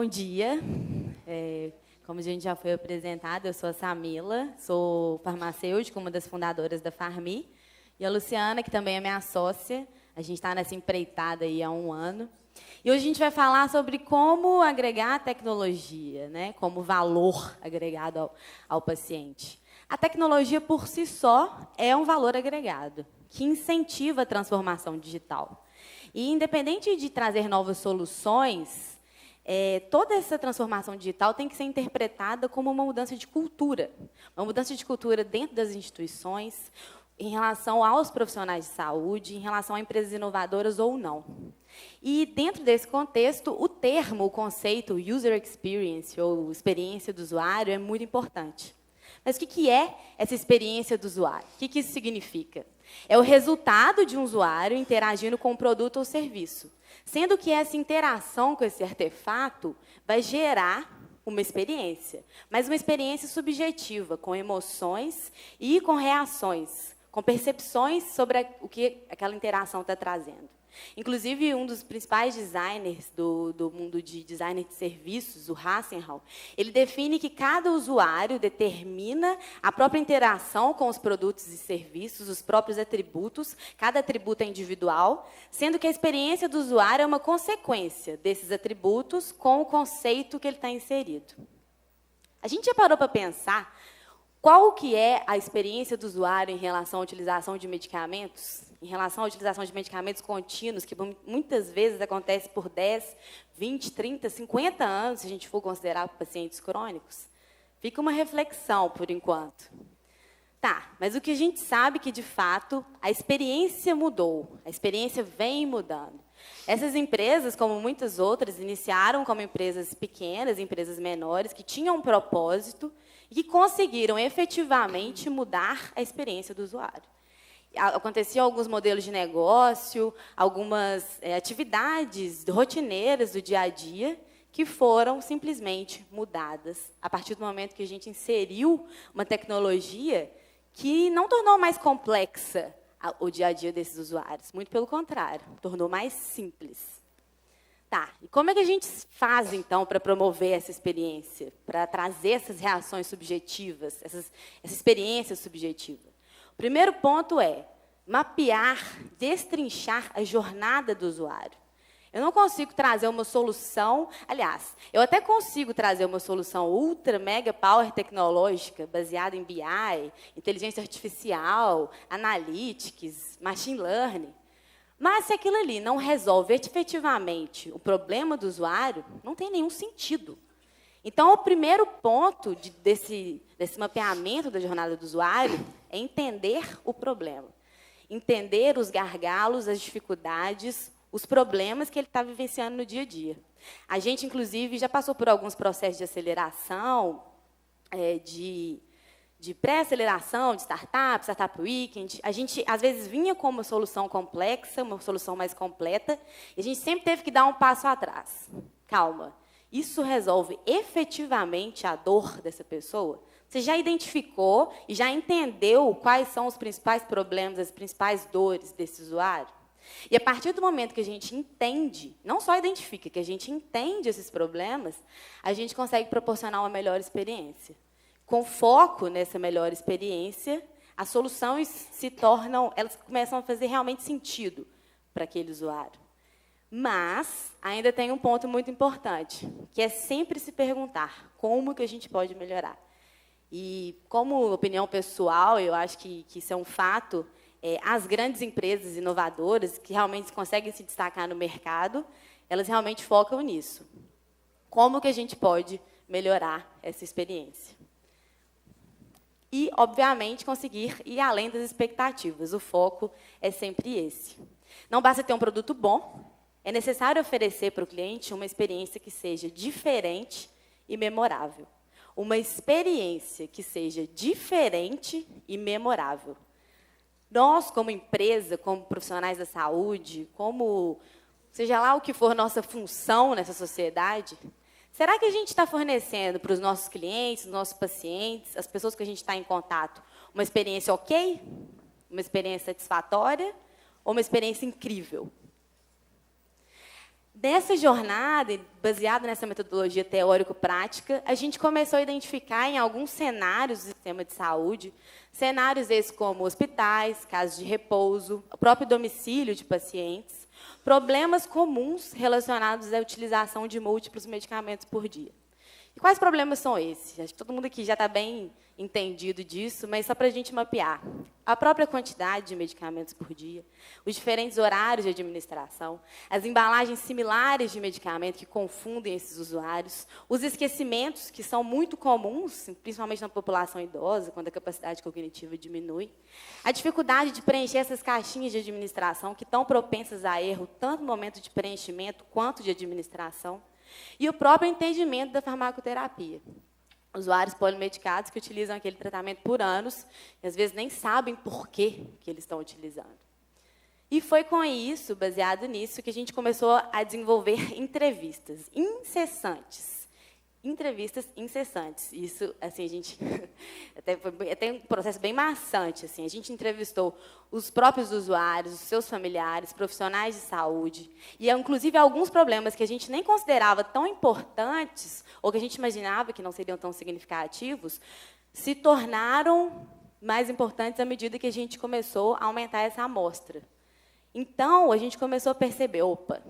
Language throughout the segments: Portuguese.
Bom dia. Como a gente já foi apresentado, eu sou a Samila, sou farmacêutica, uma das fundadoras da Farmi. E a Luciana, que também é minha sócia, a gente está nessa empreitada aí há 1 ano. E hoje a gente vai falar sobre como agregar a tecnologia, né, como valor agregado ao paciente. A tecnologia, por si só, é um valor agregado, que incentiva a transformação digital. E, independente de trazer novas soluções, toda essa transformação digital tem que ser interpretada como uma mudança de cultura. Uma mudança de cultura dentro das instituições, em relação aos profissionais de saúde, em relação a empresas inovadoras ou não. E, dentro desse contexto, o conceito User Experience, ou experiência do usuário, é muito importante. Mas o que é essa experiência do usuário? O que isso significa? É o resultado de um usuário interagindo com um produto ou serviço, sendo que essa interação com esse artefato vai gerar uma experiência, mas uma experiência subjetiva, com emoções e com reações, com percepções sobre o que aquela interação está trazendo. Inclusive, um dos principais designers do mundo de design de serviços, o Hassenhall, ele define que cada usuário determina a própria interação com os produtos e serviços, os próprios atributos, cada atributo é individual, sendo que a experiência do usuário é uma consequência desses atributos com o conceito que ele está inserido. A gente já parou para pensar qual que é a experiência do usuário em relação à utilização de medicamentos? Em relação à utilização de medicamentos contínuos, que muitas vezes acontece por 10, 20, 30, 50 anos, se a gente for considerar pacientes crônicos? Fica uma reflexão, por enquanto. Tá, mas o que a gente sabe é que, de fato, a experiência mudou. A experiência vem mudando. Essas empresas, como muitas outras, iniciaram como empresas pequenas, empresas menores, que tinham um propósito e que conseguiram efetivamente mudar a experiência do usuário. Aconteciam alguns modelos de negócio, algumas atividades rotineiras do dia a dia que foram simplesmente mudadas a partir do momento que a gente inseriu uma tecnologia que não tornou mais complexa o dia a dia desses usuários, muito pelo contrário, tornou mais simples. Tá, e como é que a gente faz, então, para promover essa experiência, para trazer essas reações subjetivas, essa experiência subjetiva? O primeiro ponto é mapear, destrinchar a jornada do usuário. Eu não consigo trazer uma solução, aliás, eu até consigo trazer uma solução ultra, mega power tecnológica, baseada em BI, inteligência artificial, analytics, machine learning. Mas se aquilo ali não resolve efetivamente o problema do usuário, não tem nenhum sentido. Então, o primeiro ponto desse mapeamento da jornada do usuário é entender o problema. Entender os gargalos, as dificuldades, os problemas que ele está vivenciando no dia a dia. A gente, inclusive, já passou por alguns processos de aceleração, de pré-aceleração, de startup weekend. A gente, às vezes, vinha com uma solução complexa, uma solução mais completa, e a gente sempre teve que dar um passo atrás. Calma. Isso resolve efetivamente a dor dessa pessoa? Você já identificou e já entendeu quais são os principais problemas, as principais dores desse usuário? E, a partir do momento que a gente entende, não só identifica, que a gente entende esses problemas, a gente consegue proporcionar uma melhor experiência. Com foco nessa melhor experiência, as soluções elas começam a fazer realmente sentido para aquele usuário. Mas ainda tem um ponto muito importante, que é sempre se perguntar como que a gente pode melhorar. E, como opinião pessoal, eu acho que isso é um fato, as grandes empresas inovadoras que realmente conseguem se destacar no mercado, elas realmente focam nisso. Como que a gente pode melhorar essa experiência? E, obviamente, conseguir ir além das expectativas. O foco é sempre esse. Não basta ter um produto bom, é necessário oferecer para o cliente uma experiência que seja diferente e memorável. Uma experiência que seja diferente e memorável. Nós, como empresa, como profissionais da saúde, como seja lá o que for nossa função nessa sociedade, será que a gente está fornecendo para os nossos clientes, os nossos pacientes, as pessoas que a gente está em contato, uma experiência ok? Uma experiência satisfatória? Ou uma experiência incrível? Nessa jornada, baseada nessa metodologia teórico-prática, a gente começou a identificar em alguns cenários do sistema de saúde, cenários esses como hospitais, casas de repouso, o próprio domicílio de pacientes, problemas comuns relacionados à utilização de múltiplos medicamentos por dia. E quais problemas são esses? Acho que todo mundo aqui já está bem entendido disso, mas só para a gente mapear. A própria quantidade de medicamentos por dia, os diferentes horários de administração, as embalagens similares de medicamento que confundem esses usuários, os esquecimentos, que são muito comuns, principalmente na população idosa, quando a capacidade cognitiva diminui, a dificuldade de preencher essas caixinhas de administração, que estão propensas a erro, tanto no momento de preenchimento quanto de administração, e o próprio entendimento da farmacoterapia. Usuários polimedicados que utilizam aquele tratamento por anos e, às vezes, nem sabem por que eles estão utilizando. E foi com isso, baseado nisso, que a gente começou a desenvolver entrevistas incessantes. Entrevistas incessantes. Isso, assim, a gente até um processo bem maçante. Assim, a gente entrevistou os próprios usuários, os seus familiares, profissionais de saúde, e, inclusive, alguns problemas que a gente nem considerava tão importantes, ou que a gente imaginava que não seriam tão significativos, se tornaram mais importantes à medida que a gente começou a aumentar essa amostra. Então, a gente começou a perceber, opa,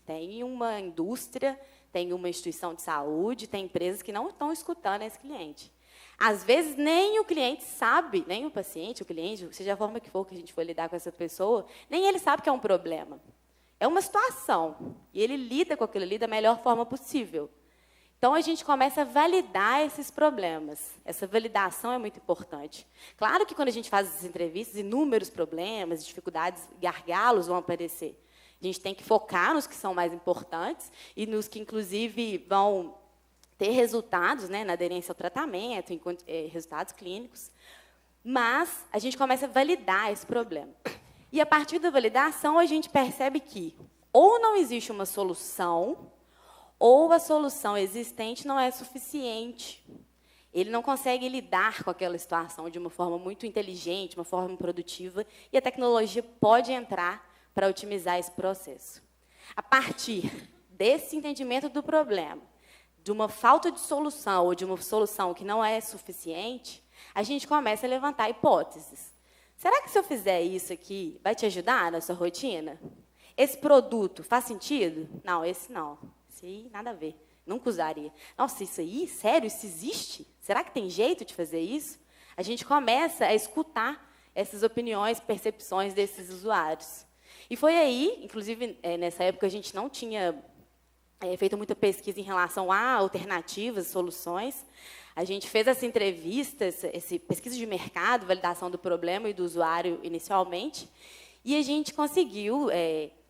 tem uma indústria, tem uma instituição de saúde, tem empresas que não estão escutando esse cliente. Às vezes, nem o cliente sabe, nem o paciente, o cliente, seja a forma que for que a gente for lidar com essa pessoa, nem ele sabe que é um problema. É uma situação, e ele lida com aquilo ali da melhor forma possível. Então, a gente começa a validar esses problemas. Essa validação é muito importante. Claro que, quando a gente faz essas entrevistas, inúmeros problemas, dificuldades, gargalos vão aparecer. A gente tem que focar nos que são mais importantes e nos que, inclusive, vão ter resultados, né, na aderência ao tratamento, em resultados clínicos. Mas a gente começa a validar esse problema. E, a partir da validação, a gente percebe que ou não existe uma solução, ou a solução existente não é suficiente. Ele não consegue lidar com aquela situação de uma forma muito inteligente, uma forma produtiva, e a tecnologia pode entrar para otimizar esse processo. A partir desse entendimento do problema, de uma falta de solução ou de uma solução que não é suficiente, a gente começa a levantar hipóteses. Será que se eu fizer isso aqui, vai te ajudar na sua rotina? Esse produto faz sentido? Não, esse não. Esse aí, nada a ver. Nunca usaria. Nossa, isso aí? Sério? Isso existe? Será que tem jeito de fazer isso? A gente começa a escutar essas opiniões, percepções desses usuários. E foi aí, inclusive, nessa época, a gente não tinha feito muita pesquisa em relação a alternativas, soluções. A gente fez essa entrevista, essa pesquisa de mercado, validação do problema e do usuário inicialmente, e a gente conseguiu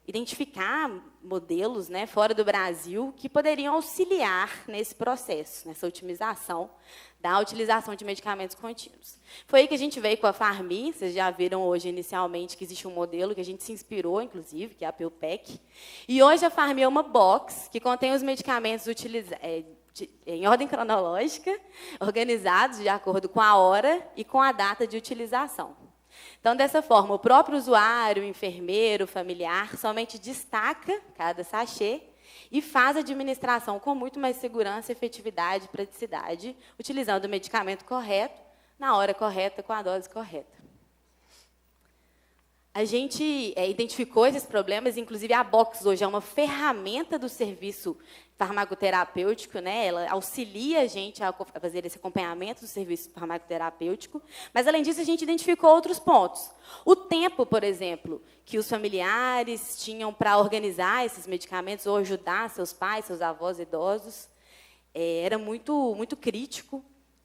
identificar modelos, né, fora do Brasil que poderiam auxiliar nesse processo, nessa otimização da utilização de medicamentos contínuos. Foi aí que a gente veio com a Farmi, vocês já viram hoje inicialmente que existe um modelo que a gente se inspirou, inclusive, que é a PillPack. E hoje a Farmi é uma box que contém os medicamentos em ordem cronológica, organizados de acordo com a hora e com a data de utilização. Então, dessa forma, o próprio usuário, o enfermeiro, o familiar, somente destaca cada sachê e faz a administração com muito mais segurança, efetividade e praticidade, utilizando o medicamento correto, na hora correta, com a dose correta. A gente identificou esses problemas, inclusive a Box hoje é uma ferramenta do serviço farmacoterapêutico, né? Ela auxilia a gente a fazer esse acompanhamento do serviço farmacoterapêutico, mas, além disso, a gente identificou outros pontos. O tempo, por exemplo, que os familiares tinham para organizar esses medicamentos ou ajudar seus pais, seus avós idosos, era muito, muito crítico.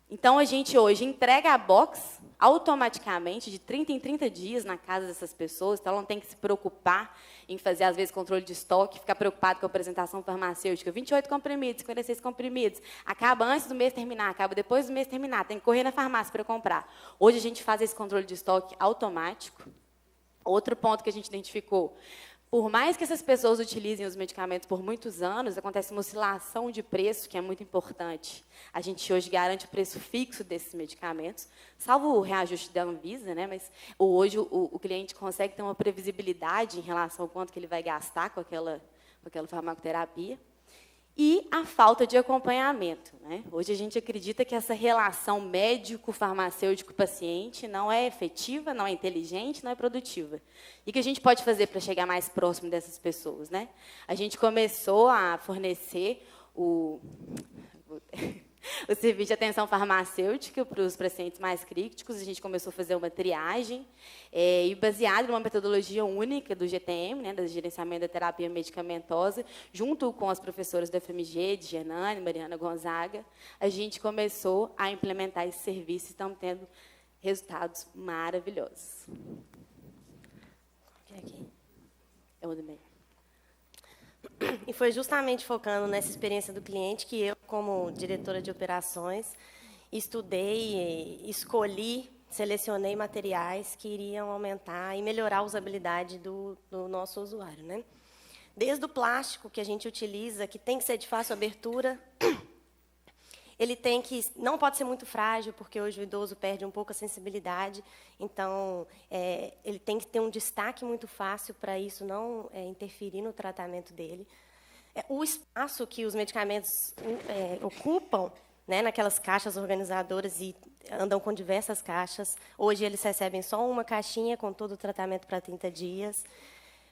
Então, a gente hoje entrega a box automaticamente, de 30 em 30 dias, na casa dessas pessoas. Então, ela não tem que se preocupar em fazer, às vezes, controle de estoque, ficar preocupado com a apresentação farmacêutica. 28 comprimidos, 56 comprimidos. Acaba antes do mês terminar, acaba depois do mês terminar. Tem que correr na farmácia para comprar. Hoje, a gente faz esse controle de estoque automático. Outro ponto que a gente identificou: por mais que essas pessoas utilizem os medicamentos por muitos anos, acontece uma oscilação de preço, que é muito importante. A gente hoje garante o preço fixo desses medicamentos, salvo o reajuste da Anvisa, né? Mas hoje o cliente consegue ter uma previsibilidade em relação ao quanto que ele vai gastar com com aquela farmacoterapia. E a falta de acompanhamento, né? Hoje a gente acredita que essa relação médico-farmacêutico-paciente não é efetiva, não é inteligente, não é produtiva. E o que a gente pode fazer para chegar mais próximo dessas pessoas, né? A gente começou a fornecer o serviço de atenção farmacêutica para os pacientes mais críticos. A gente começou a fazer uma triagem, e baseado numa metodologia única do GTM, né, do gerenciamento da terapia medicamentosa, junto com as professoras da FMG, de Genane, Mariana Gonzaga, a gente começou a implementar esse serviço e estamos tendo resultados maravilhosos. Aqui. Eu mando bem. E foi justamente focando nessa experiência do cliente que eu, como diretora de operações, estudei, escolhi, selecionei materiais que iriam aumentar e melhorar a usabilidade do nosso usuário, né? Desde o plástico que a gente utiliza, que tem que ser de fácil abertura, ele não pode ser muito frágil, porque hoje o idoso perde um pouco a sensibilidade, então ele tem que ter um destaque muito fácil para isso não interferir no tratamento dele. O espaço que os medicamentos ocupam, né, naquelas caixas organizadoras, e andam com diversas caixas, hoje eles recebem só uma caixinha com todo o tratamento para 30 dias.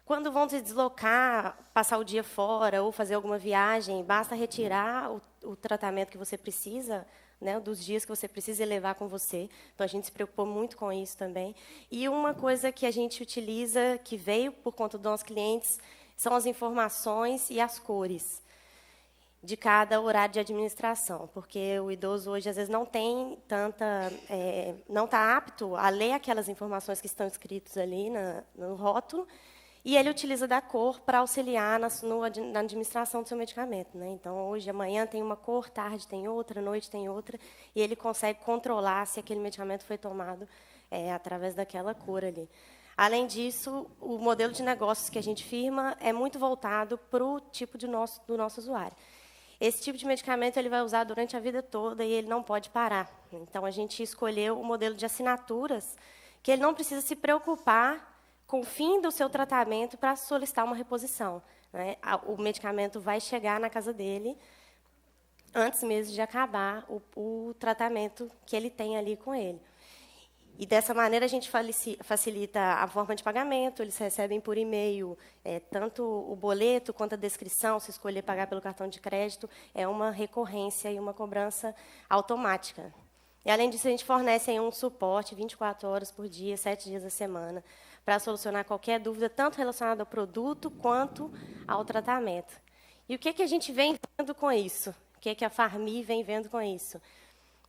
Quando vão se deslocar, passar o dia fora ou fazer alguma viagem, basta retirar o tratamento que você precisa, né, dos dias que você precisa levar com você. Então, a gente se preocupou muito com isso também. E uma coisa que a gente utiliza, que veio por conta dos nossos clientes, são as informações e as cores de cada horário de administração, porque o idoso hoje, às vezes, não tem não está apto a ler aquelas informações que estão escritas ali no rótulo, e ele utiliza da cor para auxiliar na administração do seu medicamento, né? Então, hoje, amanhã tem uma cor, tarde tem outra, noite tem outra, e ele consegue controlar se aquele medicamento foi tomado através daquela cor ali. Além disso, o modelo de negócios que a gente firma é muito voltado para o tipo do nosso usuário. Esse tipo de medicamento ele vai usar durante a vida toda e ele não pode parar. Então, a gente escolheu o modelo de assinaturas, que ele não precisa se preocupar com o fim do seu tratamento para solicitar uma reposição, né? O medicamento vai chegar na casa dele antes mesmo de acabar o tratamento que ele tem ali com ele. E, dessa maneira, a gente facilita a forma de pagamento, eles recebem por e-mail tanto o boleto quanto a descrição, se escolher pagar pelo cartão de crédito, é uma recorrência e uma cobrança automática. E, além disso, a gente fornece um suporte 24 horas por dia, 7 dias da semana, para solucionar qualquer dúvida, tanto relacionada ao produto quanto ao tratamento. E o que a gente vem vendo com isso? O que a Farmi vem vendo com isso?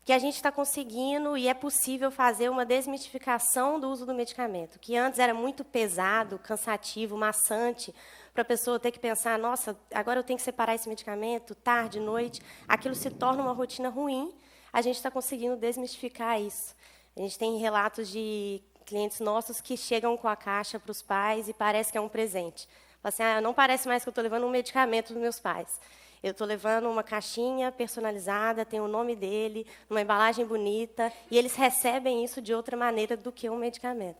Que a gente está conseguindo e é possível fazer uma desmistificação do uso do medicamento, que antes era muito pesado, cansativo, maçante, para a pessoa ter que pensar, nossa, agora eu tenho que separar esse medicamento, tarde, noite, aquilo se torna uma rotina ruim. A gente está conseguindo desmistificar isso. A gente tem relatos de clientes nossos que chegam com a caixa para os pais e parece que é um presente. Fala assim, não parece mais que eu estou levando um medicamento dos meus pais. Eu estou levando uma caixinha personalizada, tem o nome dele, uma embalagem bonita, e eles recebem isso de outra maneira do que um medicamento.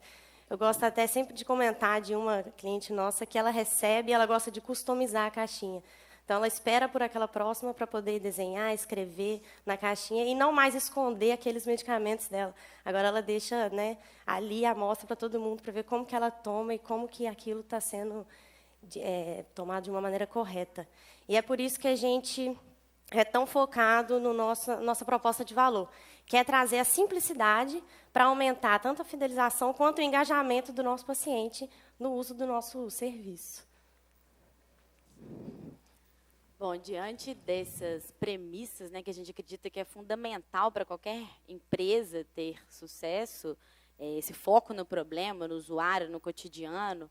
Eu gosto até sempre de comentar de uma cliente nossa que ela recebe e ela gosta de customizar a caixinha. Então, ela espera por aquela próxima para poder desenhar, escrever na caixinha e não mais esconder aqueles medicamentos dela. Agora, ela deixa, né, ali a amostra para todo mundo, para ver como que ela toma e como que aquilo está sendo tomado de uma maneira correta. E é por isso que a gente é tão focado no nossa proposta de valor, que é trazer a simplicidade para aumentar tanto a fidelização quanto o engajamento do nosso paciente no uso do nosso serviço. Bom, diante dessas premissas, né, que a gente acredita que é fundamental para qualquer empresa ter sucesso, esse foco no problema, no usuário, no cotidiano,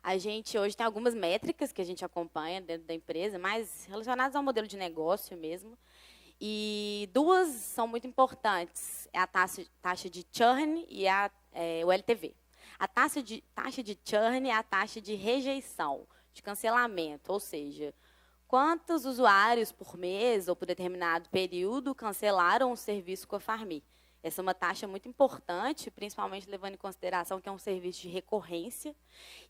a gente hoje tem algumas métricas que a gente acompanha dentro da empresa, mais relacionadas ao modelo de negócio mesmo. E duas são muito importantes, é a taxa de churn e o LTV. A taxa de churn é a taxa de rejeição, de cancelamento, ou seja, quantos usuários por mês ou por determinado período cancelaram o serviço com a Farmi. Essa é uma taxa muito importante, principalmente levando em consideração que é um serviço de recorrência.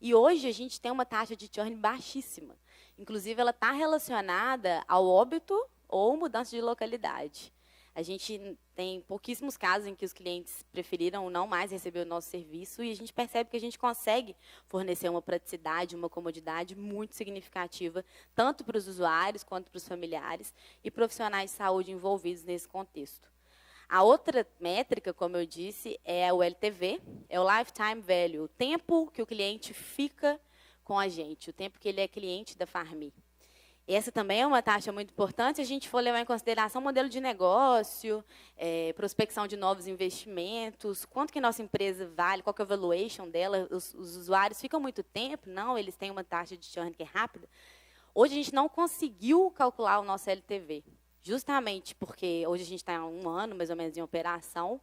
E hoje a gente tem uma taxa de churn baixíssima. Inclusive, ela está relacionada ao óbito ou mudança de localidade. A gente tem pouquíssimos casos em que os clientes preferiram não mais receber o nosso serviço e a gente percebe que a gente consegue fornecer uma praticidade, uma comodidade muito significativa, tanto para os usuários quanto para os familiares e profissionais de saúde envolvidos nesse contexto. A outra métrica, como eu disse, é o LTV, é o Lifetime Value, o tempo que o cliente fica com a gente, o tempo que ele é cliente da Farmi. Essa também é uma taxa muito importante, se a gente for levar em consideração o modelo de negócio, prospecção de novos investimentos, quanto que nossa empresa vale, qual que é a valuation dela, os usuários ficam muito tempo, não, eles têm uma taxa de churn que é rápida. Hoje a gente não conseguiu calcular o nosso LTV, justamente porque hoje a gente está há 1 ano, mais ou menos, em operação,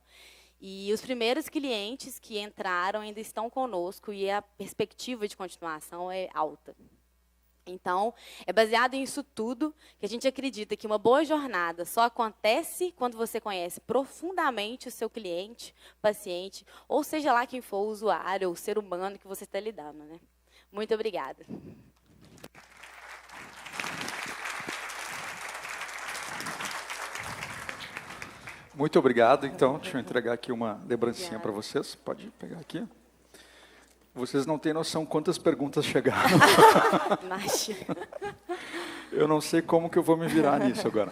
e os primeiros clientes que entraram ainda estão conosco e a perspectiva de continuação é alta. Então, é baseado nisso tudo que a gente acredita que uma boa jornada só acontece quando você conhece profundamente o seu cliente, paciente, ou seja lá quem for o usuário, o ser humano que você está lidando, né? Muito obrigada. Muito obrigado. Então, deixa eu entregar aqui uma lembrancinha para vocês. Pode pegar aqui. Vocês não têm noção quantas perguntas chegaram. Eu não sei como que eu vou me virar nisso agora.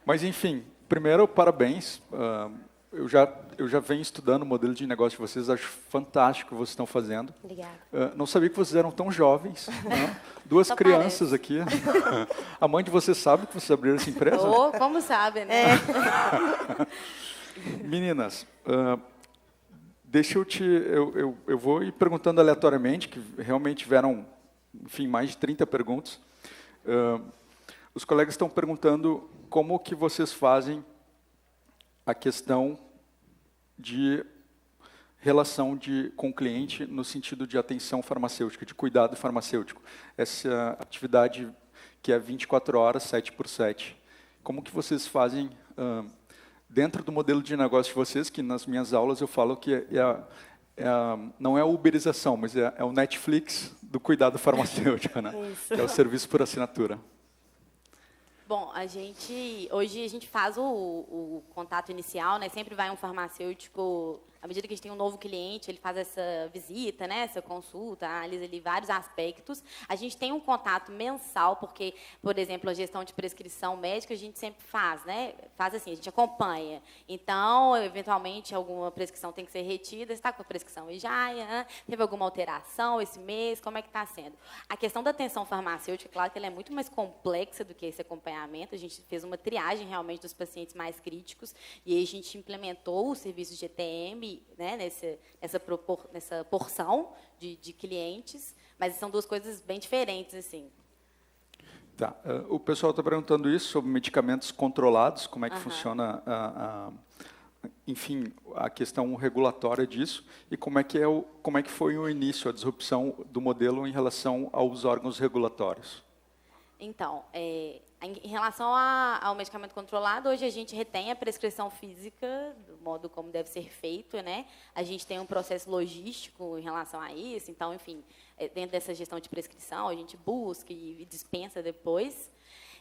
Mas, enfim, primeiro, parabéns. Eu já venho estudando o modelo de negócio de vocês, acho fantástico o que vocês estão fazendo. Obrigada. Não sabia que vocês eram tão jovens. Né? 2 crianças aqui. A mãe de vocês sabe que vocês abriram essa empresa? Oh, como sabe, né? Meninas, deixa eu vou ir perguntando aleatoriamente, que realmente tiveram, enfim, mais de 30 perguntas. Os colegas estão perguntando como que vocês fazem a questão de relação com o cliente no sentido de atenção farmacêutica, de cuidado farmacêutico. Essa atividade que é 24 horas, 7x7. Como que vocês fazem dentro do modelo de negócio de vocês, que nas minhas aulas eu falo que não é a uberização, mas é o Netflix do cuidado farmacêutico, né? Isso. Que é o serviço por assinatura. Bom, hoje a gente faz o contato inicial, né? Sempre vai um farmacêutico, à medida que a gente tem um novo cliente, ele faz essa visita, né? Essa consulta, analisa ali vários aspectos. A gente tem um contato mensal, porque, por exemplo, a gestão de prescrição médica a gente sempre faz, né? Faz assim, a gente acompanha. Então, eventualmente, alguma prescrição tem que ser retida. Você está com a prescrição e já teve alguma alteração esse mês? Como é que está sendo? A questão da atenção farmacêutica, claro que ela é muito mais complexa do que esse acompanhamento. A gente fez uma triagem realmente dos pacientes mais críticos e aí a gente implementou o serviço de ETM, né, nessa porção de clientes, mas são 2 coisas bem diferentes, assim. Tá. O pessoal está perguntando isso sobre medicamentos controlados, como é que funciona, enfim, a questão regulatória disso e como é que foi o início, a disrupção do modelo em relação aos órgãos regulatórios. Então, em relação ao medicamento controlado, hoje a gente retém a prescrição física, do modo como deve ser feito, né? A gente tem um processo logístico em relação a isso, então, enfim, dentro dessa gestão de prescrição, a gente busca e dispensa depois.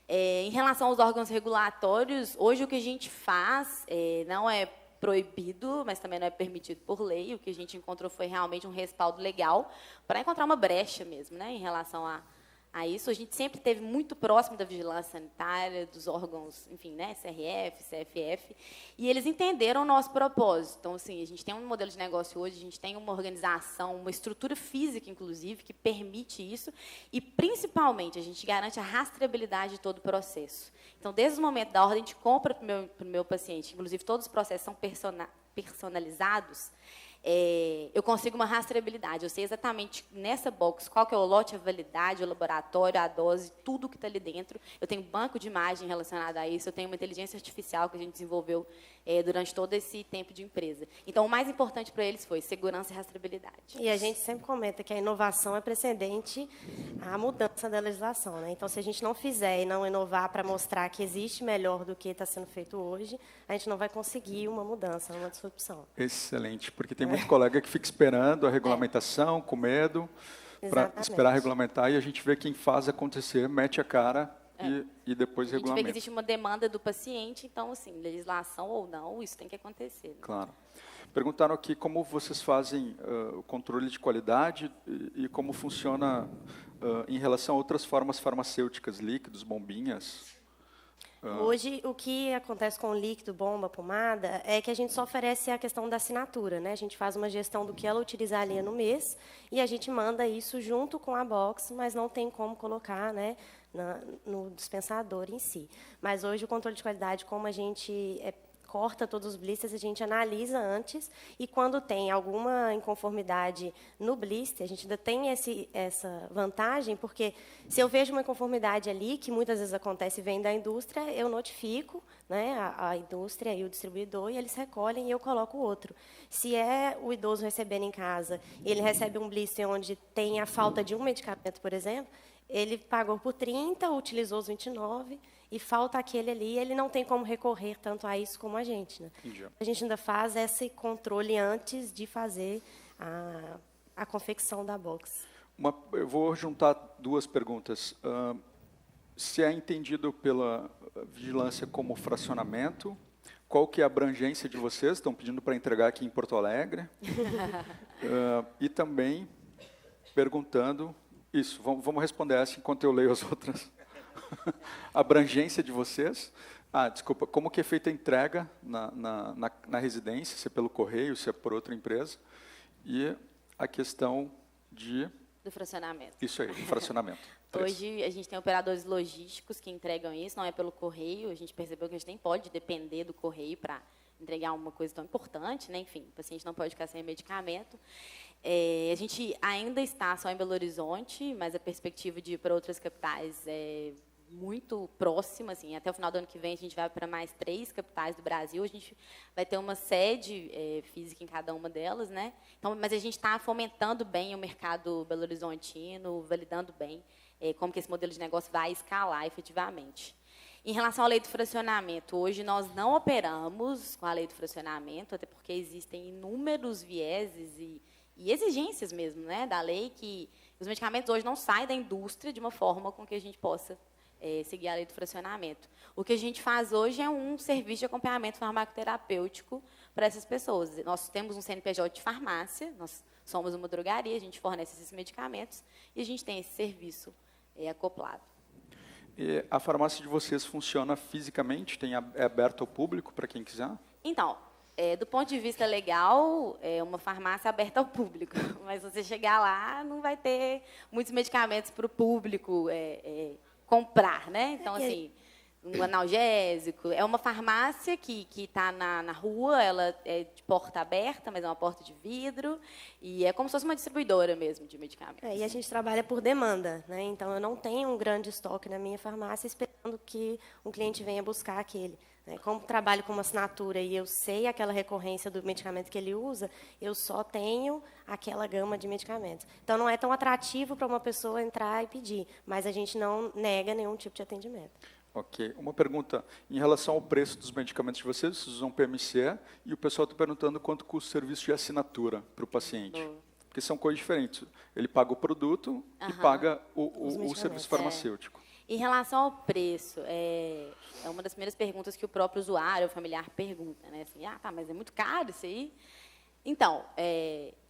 Em relação aos órgãos regulatórios, hoje o que a gente faz não é proibido, mas também não é permitido por lei. O que a gente encontrou foi realmente um respaldo legal para encontrar uma brecha mesmo, né, em relação a isso. A gente sempre esteve muito próximo da vigilância sanitária, dos órgãos, enfim, né, CRF, CFF, e eles entenderam o nosso propósito. Então, assim, a gente tem um modelo de negócio hoje, a gente tem uma organização, uma estrutura física, inclusive, que permite isso, e, principalmente, a gente garante a rastreabilidade de todo o processo. Então, desde o momento da ordem de compra para o meu paciente, inclusive todos os processos são personalizados, eu consigo uma rastreabilidade. Eu sei exatamente nessa box qual que é o lote, a validade, o laboratório, a dose, tudo que está ali dentro. Eu tenho banco de imagem relacionado a isso, eu tenho uma inteligência artificial que a gente desenvolveu durante todo esse tempo de empresa. Então, o mais importante para eles foi segurança e rastreabilidade. E a gente sempre comenta que a inovação é precedente à mudança da legislação, né? Então, se a gente não fizer e não inovar para mostrar que existe melhor do que está sendo feito hoje, a gente não vai conseguir uma mudança, uma disrupção. Excelente, porque tem muito colega que fica esperando a regulamentação, com medo. para esperar regulamentar, e a gente vê quem faz acontecer, mete a cara e depois regulamenta. A gente vê que existe uma demanda do paciente, então, assim, legislação ou não, isso tem que acontecer. Né? Claro. Perguntaram aqui como vocês fazem o controle de qualidade e como funciona em relação a outras formas farmacêuticas, líquidos, bombinhas. Hoje, o que acontece com o líquido, bomba, pomada, é que a gente só oferece a questão da assinatura, né? A gente faz uma gestão do que ela utilizaria no mês e a gente manda isso junto com a box, mas não tem como colocar, né, no dispensador em si. Mas hoje o controle de qualidade, como a gente corta todos os blisters, a gente analisa antes e quando tem alguma inconformidade no blister, a gente ainda tem essa vantagem, porque se eu vejo uma inconformidade ali, que muitas vezes acontece e vem da indústria, eu notifico, né, a indústria e o distribuidor e eles recolhem e eu coloco outro. Se é o idoso recebendo em casa e ele recebe um blister onde tem a falta de um medicamento, por exemplo, ele pagou por 30, utilizou os 29 e falta aquele ali, ele não tem como recorrer tanto a isso como a gente. Né? A gente ainda faz esse controle antes de fazer a confecção da box. Eu vou juntar duas perguntas. Se é entendido pela vigilância como fracionamento, qual que é a abrangência de vocês? Estão pedindo para entregar aqui em Porto Alegre. E também perguntando... Isso, vamos responder essa enquanto eu leio as outras. A abrangência de vocês. Desculpa, como que é feita a entrega na residência, se é pelo correio, se é por outra empresa. E a questão do fracionamento. Isso aí, do fracionamento. Hoje, a gente tem operadores logísticos que entregam isso, não é pelo correio. A gente percebeu que a gente nem pode depender do correio para entregar uma coisa tão importante, né? Enfim, o paciente não pode ficar sem medicamento. A gente ainda está só em Belo Horizonte, mas a perspectiva de ir para outras capitais é muito próxima. Assim, até o final do ano que vem, a gente vai para mais 3 capitais do Brasil. A gente vai ter uma sede física em cada uma delas. Né? Então, mas a gente está fomentando bem o mercado belo-horizontino, validando bem como que esse modelo de negócio vai escalar efetivamente. Em relação à lei do fracionamento, hoje nós não operamos com a lei do fracionamento, até porque existem inúmeros vieses e exigências mesmo, né, da lei, que os medicamentos hoje não saem da indústria de uma forma com que a gente possa seguir a lei do fracionamento. O que a gente faz hoje é um serviço de acompanhamento farmacoterapêutico para essas pessoas. Nós temos um CNPJ de farmácia, nós somos uma drogaria, a gente fornece esses medicamentos e a gente tem esse serviço acoplado. E a farmácia de vocês funciona fisicamente? É aberto ao público para quem quiser? Então, do ponto de vista legal, é uma farmácia aberta ao público. Mas você chegar lá, não vai ter muitos medicamentos para o público comprar, né? Então, assim, um analgésico. É uma farmácia que está na rua, ela é de porta aberta, mas é uma porta de vidro. E é como se fosse uma distribuidora mesmo de medicamentos. E a gente trabalha por demanda, né? Então, eu não tenho um grande estoque na minha farmácia esperando que um cliente venha buscar aquele. Como trabalho com uma assinatura e eu sei aquela recorrência do medicamento que ele usa, eu só tenho aquela gama de medicamentos. Então, não é tão atrativo para uma pessoa entrar e pedir, mas a gente não nega nenhum tipo de atendimento. Ok. Uma pergunta. Em relação ao preço dos medicamentos de vocês usam PMC e o pessoal está perguntando quanto custa o serviço de assinatura para o paciente. Porque são coisas diferentes. Ele paga o produto e paga o serviço farmacêutico. Em relação ao preço, é uma das primeiras perguntas que o próprio usuário, o familiar, pergunta. Né? Assim, mas é muito caro isso aí? Então,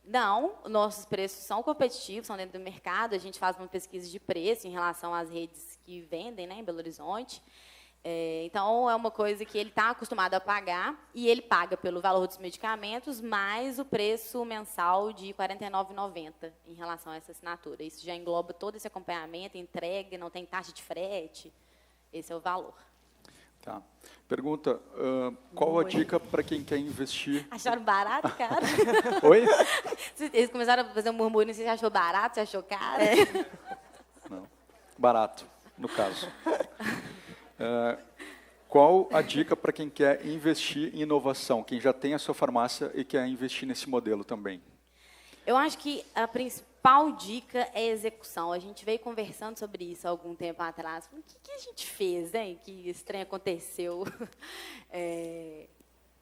não, nossos preços são competitivos, são dentro do mercado. A gente faz uma pesquisa de preço em relação às redes que vendem, né, em Belo Horizonte. Então, é uma coisa que ele está acostumado a pagar, e ele paga pelo valor dos medicamentos, mais o preço mensal de R$ 49,90 em relação a essa assinatura. Isso já engloba todo esse acompanhamento, entrega, não tem taxa de frete. Esse é o valor. Tá. Pergunta, qual a dica para quem quer investir? Acharam barato, cara? Oi? Eles começaram a fazer um murmúrio, você achou barato, você achou caro? Não, barato, no caso. Qual a dica para quem quer investir em inovação, quem já tem a sua farmácia e quer investir nesse modelo também? Eu acho que a principal dica é execução. A gente veio conversando sobre isso há algum tempo atrás. O que a gente fez, hein? Que esse trem aconteceu.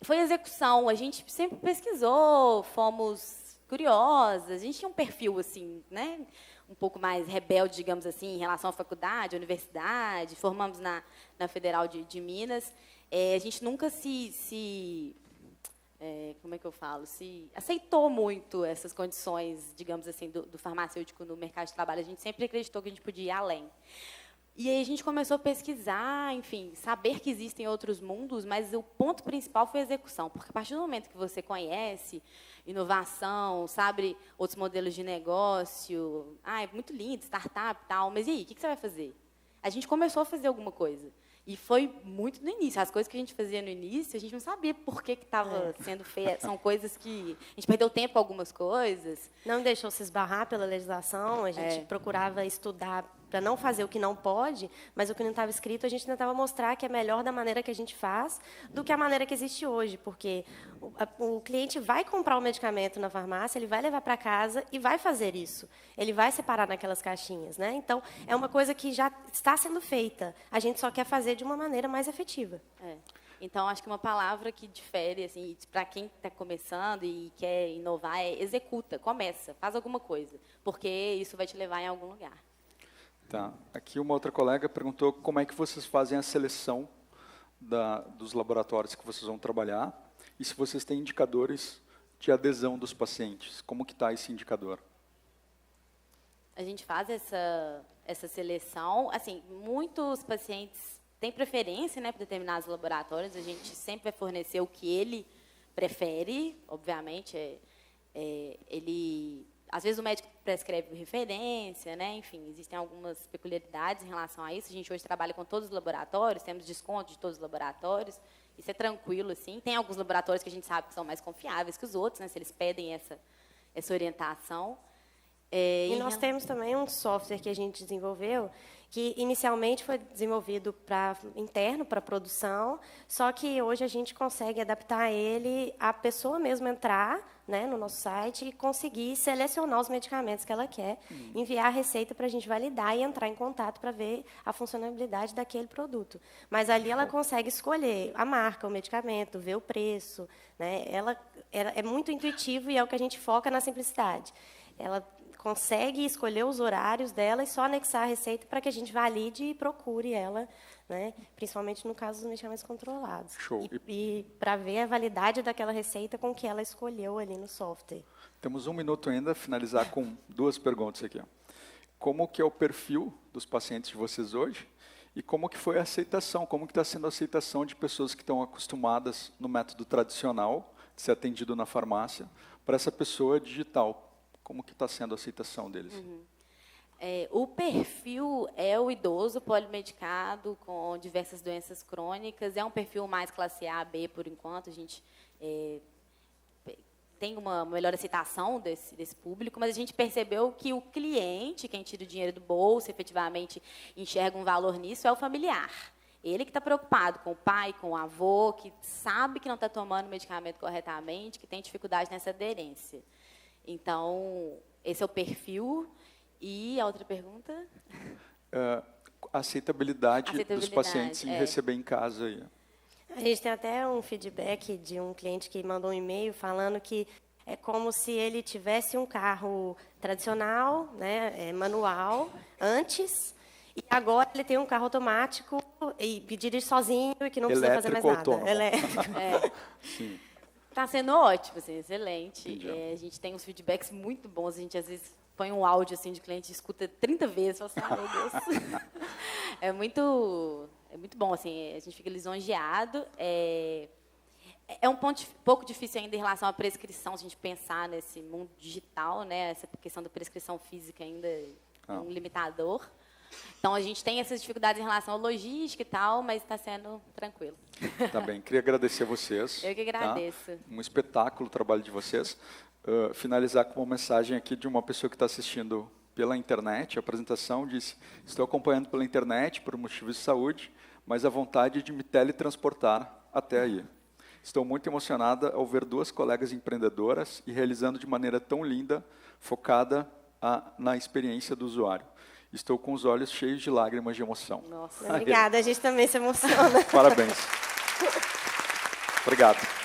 Foi execução. A gente sempre pesquisou, fomos curiosas. A gente tinha um perfil assim, né? um pouco mais rebelde, digamos assim, em relação à faculdade, à universidade, formamos na Federal de Minas. A gente nunca como é que eu falo, se aceitou muito essas condições, digamos assim, do farmacêutico no mercado de trabalho. A gente sempre acreditou que a gente podia ir além. E aí a gente começou a pesquisar, enfim, saber que existem outros mundos, mas o ponto principal foi a execução, porque a partir do momento que você conhece inovação, sabe outros modelos de negócio, é muito lindo, startup e tal, mas e aí, o que você vai fazer? A gente começou a fazer alguma coisa. E foi muito no início. As coisas que a gente fazia no início, a gente não sabia por que estava sendo feito. São coisas que... A gente perdeu tempo com algumas coisas. Não deixou se esbarrar pela legislação. A gente procurava estudar para não fazer o que não pode, mas o que não estava escrito, a gente tentava mostrar que é melhor da maneira que a gente faz do que a maneira que existe hoje. Porque o cliente vai comprar o medicamento na farmácia, ele vai levar para casa e vai fazer isso. Ele vai separar naquelas caixinhas, né? Então, é uma coisa que já está sendo feita. A gente só quer fazer de uma maneira mais efetiva. Então, acho que uma palavra que difere, assim, para quem está começando e quer inovar, é executa, começa, faz alguma coisa, porque isso vai te levar em algum lugar. Tá. Aqui uma outra colega perguntou como é que vocês fazem a seleção dos laboratórios que vocês vão trabalhar e se vocês têm indicadores de adesão dos pacientes. Como que está esse indicador? A gente faz essa seleção. Assim, muitos pacientes têm preferência, né, por determinados laboratórios. A gente sempre vai fornecer o que ele prefere. Obviamente, às vezes o médico prescreve referência, né? Enfim, existem algumas peculiaridades em relação a isso. A gente hoje trabalha com todos os laboratórios, temos desconto de todos os laboratórios. Isso é tranquilo, assim. Tem alguns laboratórios que a gente sabe que são mais confiáveis que os outros, né? Se eles pedem essa orientação. E nós temos também um software que a gente desenvolveu, que inicialmente foi desenvolvido interno para produção, só que hoje a gente consegue adaptar ele à pessoa mesmo entrar, né, no nosso site e conseguir selecionar os medicamentos que ela quer, enviar a receita para a gente validar e entrar em contato para ver a funcionalidade daquele produto. Mas ali ela consegue escolher a marca, o medicamento, ver o preço, né? Ela é muito intuitivo e é o que a gente foca na simplicidade. Ela consegue escolher os horários dela e só anexar a receita para que a gente valide e procure ela, né? Principalmente no caso dos medicamentos controlados. Show. E para ver a validade daquela receita com que ela escolheu ali no software. Temos 1 minuto ainda, finalizar com 2 perguntas aqui. Como que é o perfil dos pacientes de vocês hoje? E como que foi a aceitação? Como que está sendo a aceitação de pessoas que estão acostumadas no método tradicional, de ser atendido na farmácia, para essa pessoa digital? Como que está sendo a aceitação deles? O perfil é o idoso polimedicado com diversas doenças crônicas. É um perfil mais classe A, B, por enquanto. A gente tem uma melhor aceitação desse público, mas a gente percebeu que o cliente, quem tira o dinheiro do bolso, efetivamente enxerga um valor nisso, é o familiar. Ele que está preocupado com o pai, com o avô, que sabe que não está tomando o medicamento corretamente, que tem dificuldade nessa aderência. Então, esse é o perfil. E a outra pergunta? A aceitabilidade dos pacientes em receber em casa. Aí. A gente tem até um feedback de um cliente que mandou um e-mail falando que é como se ele tivesse um carro tradicional, né, manual, antes, e agora ele tem um carro automático e dirige sozinho e que não precisa fazer mais nada. Autônomo. Elétrico. Sim. Está sendo ótimo, assim, excelente. A gente tem uns feedbacks muito bons. A gente, às vezes, põe um áudio assim, de cliente, escuta 30 vezes e fala assim, meu Deus. É muito bom, assim, a gente fica lisonjeado. É um pouco difícil ainda em relação à prescrição, se a gente pensar nesse mundo digital, né? Essa questão da prescrição física ainda é um limitador. Então, a gente tem essas dificuldades em relação à logística e tal, mas está sendo tranquilo. Tá bem. Queria agradecer a vocês. Eu que agradeço. Tá? Um espetáculo o trabalho de vocês. Finalizar com uma mensagem aqui de uma pessoa que está assistindo pela internet. A apresentação disse, estou acompanhando pela internet por motivos de saúde, mas a vontade de me teletransportar até aí. Estou muito emocionada ao ver 2 colegas empreendedoras e realizando de maneira tão linda, focada na experiência do usuário. Estou com os olhos cheios de lágrimas de emoção. Nossa, obrigada, a gente também se emociona. Parabéns. Obrigado.